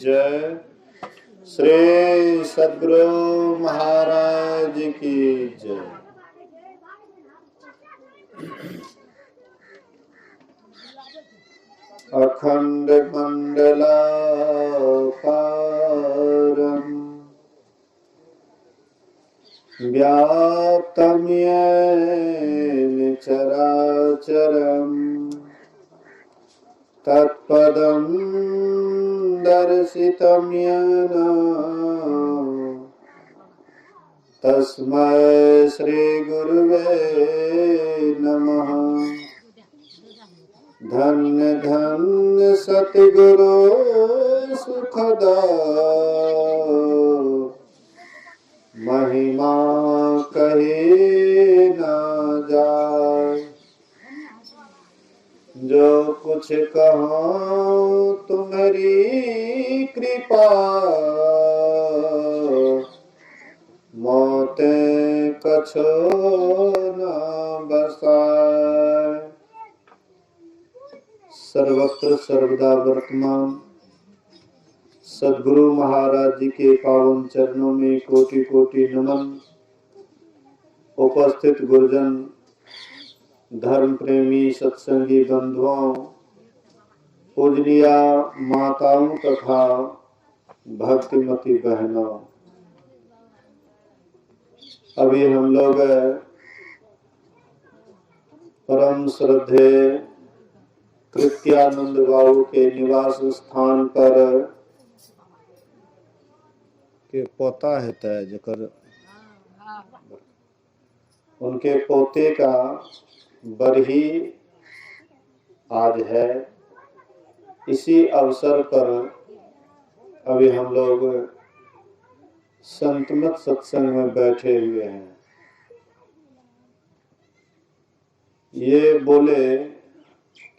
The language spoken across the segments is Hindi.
जय। श्री सद्गुरु महाराज की जय। अखंड मंडलाकारं व्याप्तं येन चराचरं तत्पदं दर्शितं येन तस्मै श्री गुरुवे नमः। धन्य धन्य सतगुरु सुखदा महिमा कहे ना जाए। जो कुछ कहो तुम्हारी कृपा मौते कछो न बसाए। सर्वत्र सर्वदा वर्तमान सद्गुरु महाराज जी के पावन चरणों में कोटि कोटि नमन। उपस्थित गुरुजन, धर्म प्रेमी सत्संगी बंधुओं, पूजनीय माताओं तथा भक्तिमती बहनों, अभी हम लोग परम श्रद्धेय कृत्यानंद बाबू के निवास स्थान पर के पोता है जकर उनके पोते का बरही आज है। इसी अवसर पर अभी हम लोग संतमत सत्संग में बैठे हुए हैं। ये बोले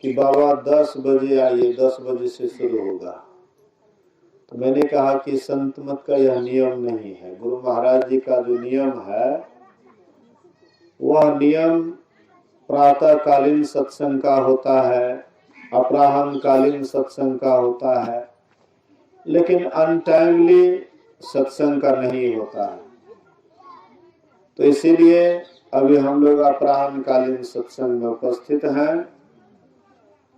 कि बाबा 10 बजे आइए, 10 बजे से शुरू होगा। तो मैंने कहा कि संत मत का यह नियम नहीं है। गुरु महाराज जी का जो नियम है वह नियम प्रातःकालीन सत्संग का होता है, अपराह्न कालीन सत्संग का होता है, लेकिन अनटाइमली सत्संग का नहीं होता है। तो इसीलिए अभी हम लोग अपराह्न कालीन सत्संग में उपस्थित हैं।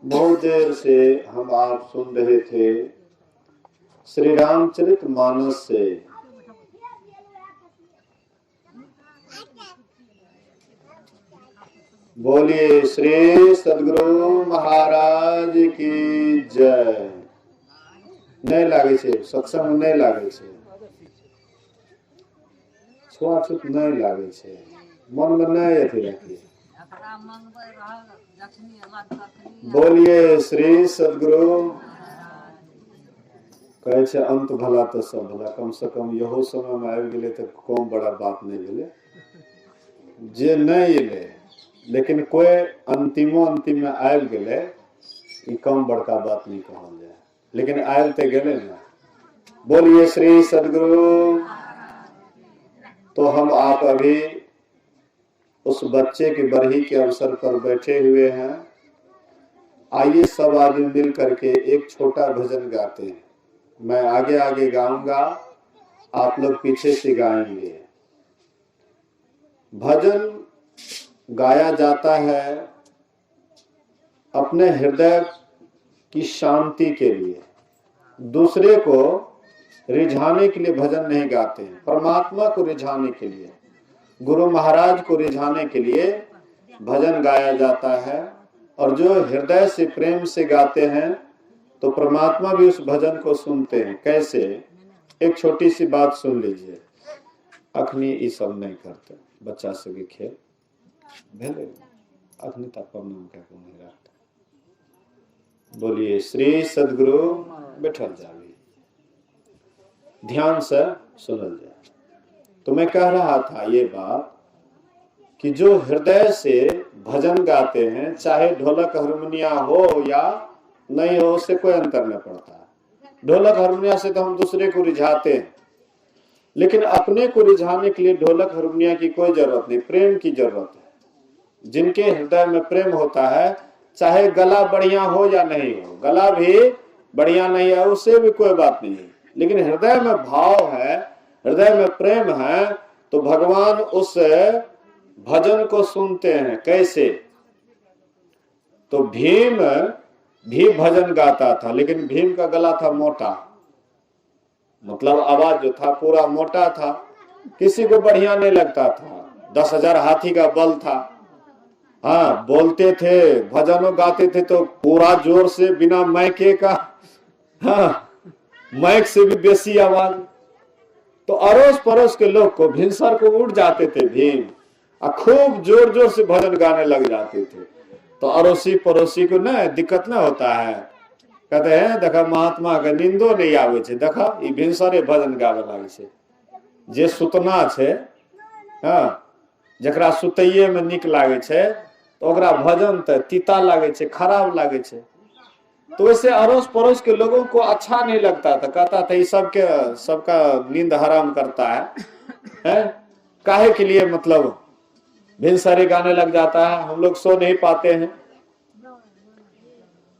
बहुत देर से हम आप सुन रहे थे श्री रामचरित मानस से। बोलिए श्री सद्गुरु महाराज की जय। नहीं लागे छे सत्संग, नहीं लागे छे, छुआछूत नहीं लागे छे, मन में नहीं अथी रखिए। बोलिए श्री सद्गुरु। कहे छे अंत भला तो सब भला, कम से कम यहो समय में आबि गेले तो कम बड़ा बात नहीं भेले। जे नहीं ले लेकिन कोई अंतिम में आबि गेले ई कम बड़का बात नहीं कहल जाए, लेकिन आयल ते गेले ना। बोलिए श्री सद्गुरु। तो हम आप अभी उस बच्चे की बरही के अवसर पर बैठे हुए हैं। आइए सब आदमी मिल करके एक छोटा भजन गाते हैं। मैं आगे आगे गाऊंगा, आप लोग पीछे से गाएंगे। भजन गाया जाता है अपने हृदय की शांति के लिए, दूसरे को रिझाने के लिए भजन नहीं गाते हैं। परमात्मा को रिझाने के लिए, गुरु महाराज को रिझाने के लिए भजन गाया जाता है। और जो हृदय से प्रेम से गाते हैं तो परमात्मा भी उस भजन को सुनते हैं। कैसे? एक छोटी सी बात सुन लीजिए। अखनी ये सब नहीं करते बच्चा सब के खेल भेले, अखनी तक नाम क्या को नहीं रखता। बोलिए श्री सद्गुरु। बैठल जावी, ध्यान से सुनल जाए। तो मैं कह रहा था ये बात कि जो हृदय से भजन गाते हैं, चाहे ढोलक हारमोनिया हो या नहीं हो, उससे कोई अंतर नहीं पड़ता। ढोलक हारमोनिया से तो हम दूसरे को रिझाते हैं, लेकिन अपने को रिझाने के लिए ढोलक हारमोनिया की कोई जरूरत नहीं, प्रेम की जरूरत है। जिनके हृदय में प्रेम होता है, चाहे गला बढ़िया हो या नहीं हो, गला भी बढ़िया नहीं है, उससे भी कोई बात नहीं है, लेकिन हृदय में भाव है, हृदय में प्रेम है, तो भगवान उस भजन को सुनते हैं। कैसे? तो भीम भी भजन गाता था, लेकिन भीम का गला था मोटा, मतलब आवाज जो था पूरा मोटा था, किसी को बढ़िया नहीं लगता था। 10,000 हाथी का बल था। हाँ, बोलते थे, भजनों गाते थे तो पूरा जोर से, बिना माइके का। हाँ, माइक से भी बेसी आवाज। तो अड़ोस पड़ोस के लोग को, भिनसर को उठ जाते थे भीम, और खूब जोर जोर से भजन गाने लग जाते थे। तो अड़ोसी पड़ोसी को ना दिक्कत ना होता है, कहते हैं देखा महात्मा के निंदो नहीं आवे छे, देखा ई भिनसरे भजन गावे लागे छे। जे सुतना छे, हाँ, जकरा सुतैये में निक लागे छे, तो ओकरा भजन तो तीता लागे छे, खराब लागे छे। तो वैसे अड़ोस पड़ोस के लोगों को अच्छा नहीं लगता था, कहता था ये सबका नींद हराम करता है? काहे के लिए मतलब भिनसरे गाने लग जाता है, हम लोग सो नहीं पाते हैं।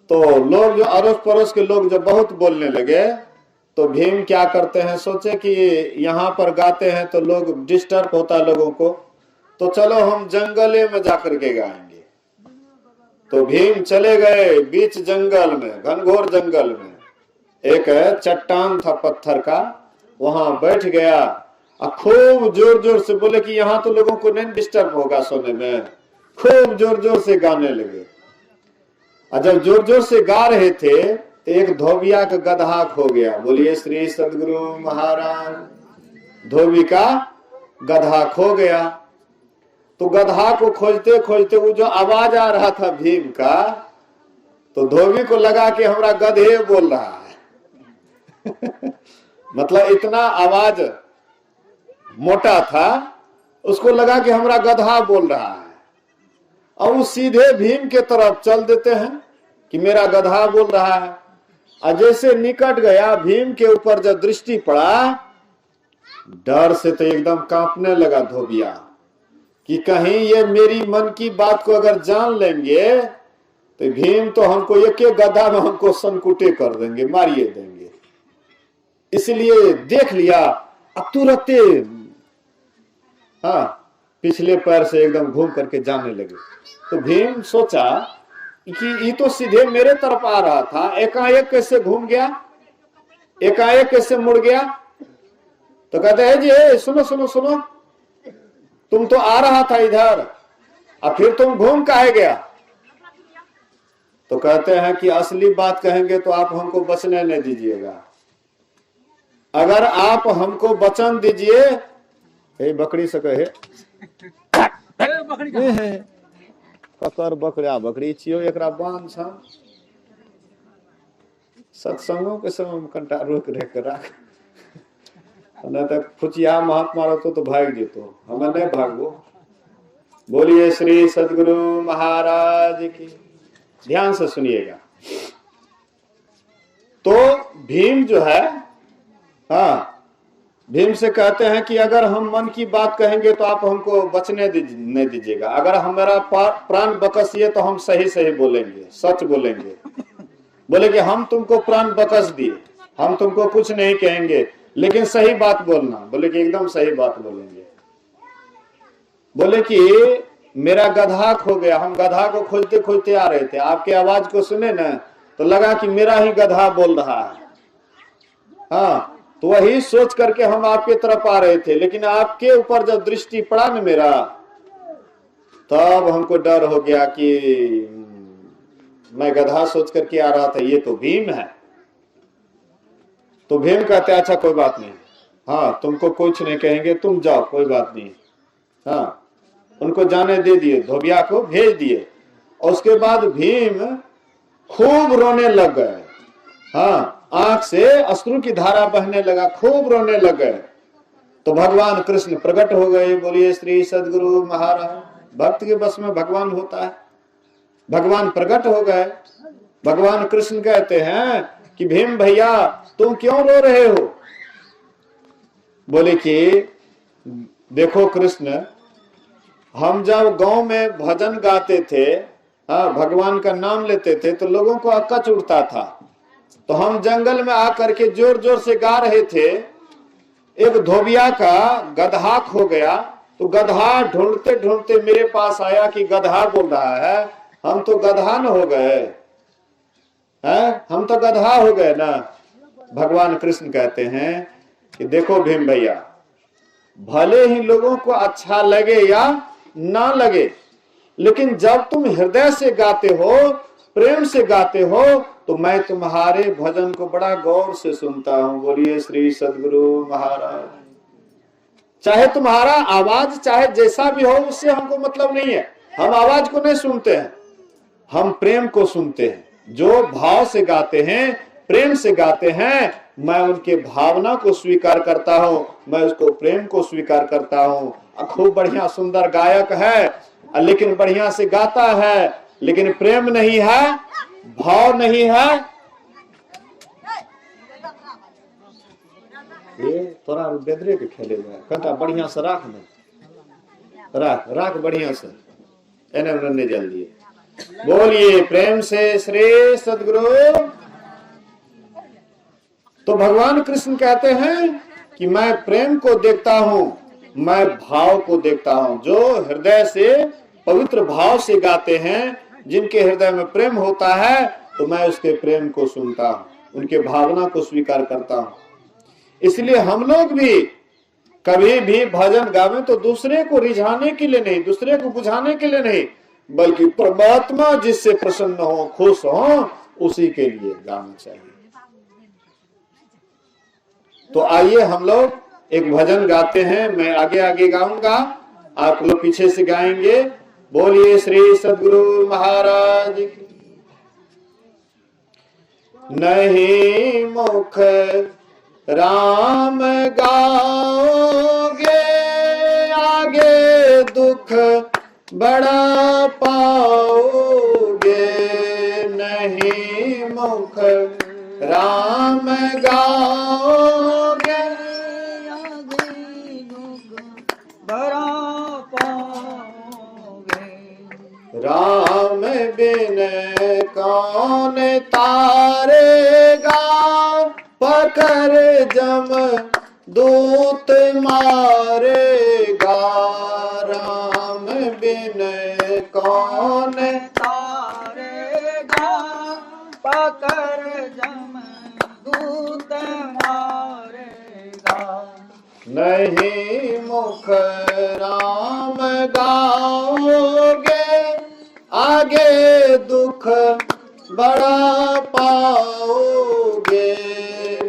तो लोग जो अड़ोस पड़ोस के लोग जब बहुत बोलने लगे, तो भीम क्या करते हैं, सोचे कि यहाँ पर गाते हैं तो लोग डिस्टर्ब होता है लोगों को, तो चलो हम जंगले में जाकर के गाएंगे। तो भीम चले गए बीच जंगल में, घनघोर जंगल में। एक चट्टान था पत्थर का, वहां बैठ गया और खूब जोर जोर से बोले कि यहाँ तो लोगों को नहीं डिस्टर्ब होगा सोने में। खूब जोर जोर से गाने लगे, और जब जोर जोर से गा रहे थे तो एक धोबिया का गधा खो गया। बोलिए श्री सदगुरु महाराज। धोबी का गधा खो गया। तो गधा को खोजते खोजते वो जो आवाज आ रहा था भीम का, तो धोबी को लगा कि हमरा गधे बोल रहा है। मतलब इतना आवाज मोटा था, उसको लगा कि हमरा गधा बोल रहा है, और वो सीधे भीम के तरफ चल देते हैं कि मेरा गधा बोल रहा है। और जैसे निकट गया, भीम के ऊपर जब दृष्टि पड़ा, डर से तो एकदम कांपने लगा धोबिया कि कहीं ये मेरी मन की बात को अगर जान लेंगे तो भीम तो हमको एक एक गधा में हमको संकुटे कर देंगे, मारिए देंगे। इसलिए देख लिया, अब तुरंत हाँ पिछले पैर से एकदम घूम करके जाने लगे। तो भीम सोचा कि ये तो सीधे मेरे तरफ आ रहा था, एकाएक कैसे घूम गया, एकाएक कैसे मुड़ गया। तो कहते हैं जी सुनो सुनो सुनो, तुम तो आ रहा था इधर, और फिर तुम घूम काहे गया। तो कहते हैं कि असली बात कहेंगे तो आप हमको बचने नहीं दीजिएगा। अगर आप हमको वचन दीजिए, बकरी से कहे ककर बकरा बकरी छियो, एकरा बांध छ। सत्संगों के समय में कंटा रोक रेख राख, नहीं तो खुचिया महात्मा रहतो तो भाग जेतो, हमें नहीं भागो। बोलिए श्री सदगुरु महाराज की। ध्यान से सुनिएगा। तो भीम जो है, हाँ, भीम से कहते हैं कि अगर हम मन की बात कहेंगे तो आप हमको बचने नहीं दीजिएगा। अगर हमारा प्राण बकसिए तो हम सही सही बोलेंगे, सच बोलेंगे। बोले कि हम तुमको प्राण बकस दिए, हम तुमको कुछ नहीं कहेंगे, लेकिन सही बात बोलना। बोले कि एकदम सही बात बोलेंगे। बोले कि मेरा गधा खो गया, हम गधा को खोजते खोजते आ रहे थे, आपके आवाज को सुने ना तो लगा कि मेरा ही गधा बोल रहा है। हाँ, तो वही सोच करके हम आपके तरफ आ रहे थे, लेकिन आपके ऊपर जब दृष्टि पड़ा न मेरा, तब हमको डर हो गया कि मैं गधा सोच करके आ रहा था, ये तो भीम है। तो भीम कहते अच्छा कोई बात नहीं, हाँ तुमको कुछ नहीं कहेंगे, तुम जाओ, कोई बात नहीं। हाँ, उनको जाने दे दिए, धोबिया को भेज दिए। और उसके बाद भीम खूब रोने लग गए। हाँ, आंख से अश्रु की धारा बहने लगा, खूब रोने लग गए। तो भगवान कृष्ण प्रकट हो गए। बोलिए श्री सदगुरु महाराज। भक्त के बस में भगवान होता है। भगवान प्रकट हो गए। भगवान कृष्ण कहते हैं कि भीम भैया तुम क्यों रो रहे हो। बोले कि देखो कृष्ण, हम जब गांव में भजन गाते थे, हाँ, भगवान का नाम लेते थे, तो लोगों को अक्कच उड़ता था, तो हम जंगल में आकर के जोर जोर से गा रहे थे, एक धोबिया का गधा खो गया, तो गधा ढूंढते ढूंढते मेरे पास आया कि गधा बोल रहा है, हम तो गधा न हो गए हैं, हम तो गधा हो गए ना। भगवान कृष्ण कहते हैं कि देखो भीम भैया, भले ही लोगों को अच्छा लगे या ना लगे, लेकिन जब तुम हृदय से गाते हो, प्रेम से गाते हो, तो मैं तुम्हारे भजन को बड़ा गौर से सुनता हूं। बोलिए श्री सद्गुरु महाराज। चाहे तुम्हारा आवाज चाहे जैसा भी हो, उससे हमको मतलब नहीं है, हम आवाज को नहीं सुनते हैं, हम प्रेम को सुनते हैं। जो भाव से गाते हैं, प्रेम से गाते हैं, मैं उनके भावना को स्वीकार करता हूं, मैं उसको प्रेम को स्वीकार करता हूं। खूब बढ़िया सुंदर गायक है, लेकिन बढ़िया से गाता है, लेकिन प्रेम नहीं है, भाव नहीं है, ये तोरा बेदरे के खेले हुए कंटा बढ़िया से राख में राख राख बढ़िया से एने बनने जल्दी। बोलिए प्रेम से श्री सद्गुरु। तो भगवान कृष्ण कहते हैं कि मैं प्रेम को देखता हूं, मैं भाव को देखता हूं। जो हृदय से पवित्र भाव से गाते हैं, जिनके हृदय में प्रेम होता है, तो मैं उसके प्रेम को सुनता हूं, उनके भावना को स्वीकार करता हूं। इसलिए हम लोग भी कभी भी भजन गावे तो दूसरे को रिझाने के लिए नहीं, दूसरे को बुझाने के लिए नहीं, बल्कि परमात्मा जिससे प्रसन्न हो, खुश हो, उसी के लिए गाना चाहिए। तो आइए हम लोग एक भजन गाते हैं, मैं आगे आगे गाऊंगा, आप लोग पीछे से गाएंगे। बोलिए श्री सद्गुरु महाराज की। नहीं मुख राम गाओगे, आगे दुख बड़ा पाओगे। नहीं मुख राम गाओगे, आगे दुख बड़ा पाओगे। राम बिन कौन तारेगा, पकड़ जम दूत मारेगा। राम बिन कौन तारेगा, पकड़ जम दूत मारेगा। नहीं मुख राम गाओगे, आगे दुख बड़ा पाओगे।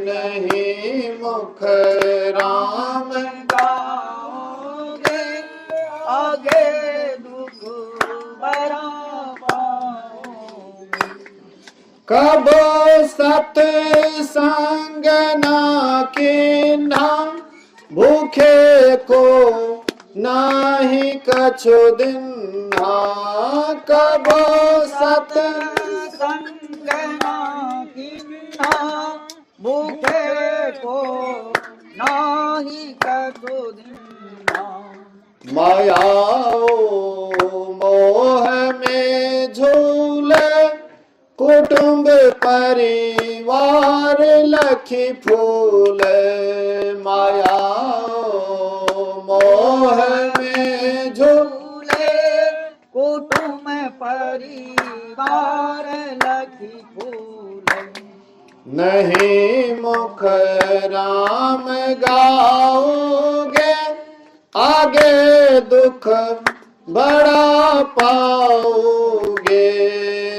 नहीं मुख राम गाओगे, आगे दुख बड़ा पाओगे। कब सत्संग ना कीन्हा, भूखे को नाही कछु दिन्हा। कब सत्संग ना कीन्हा, भूखे को नाही कछु दिन्हा। माया मोह में झूले, कुटुंब परिवार लखी फूल। माया मोह में झूले, कुटुंब परिवार लखी फूल। नहीं मुख राम गाओगे, आगे दुख बड़ा पाओगे।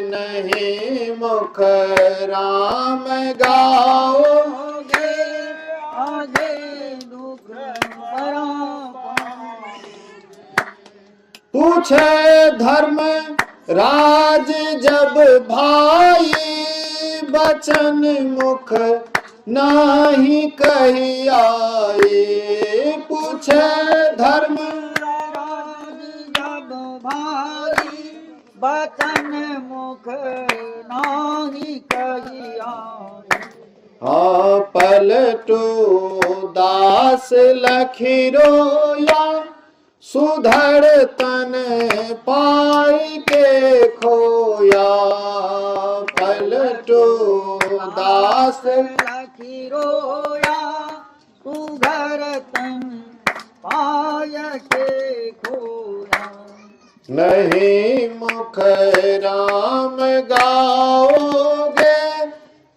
नहीं मुख राम गाओगे, आगे दुख बड़ा पाओगे। पूछे धर्म राज जब भाई, बचन मुख नाही कही आए। पूछे धर्म राज जब भाई, बचन मुख नाही कही आए। हाँ पलटू दास लखी रोया, सुधर तन पाई के खोया। पलटू छटो दास लखी रोया तू घर तन पाय के खोया। नहीं मुख राम गाओगे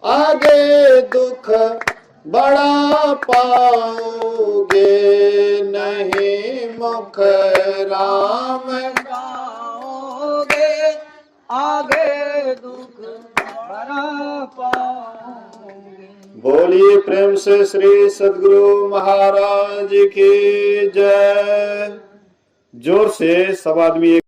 आगे दुख बड़ा पाओगे। नहीं मुख राम गाओगे आगे दुख बड़ा पाओगे। बोलिए प्रेम से श्री सद्गुरु महाराज की जय। जोर से सब आदमी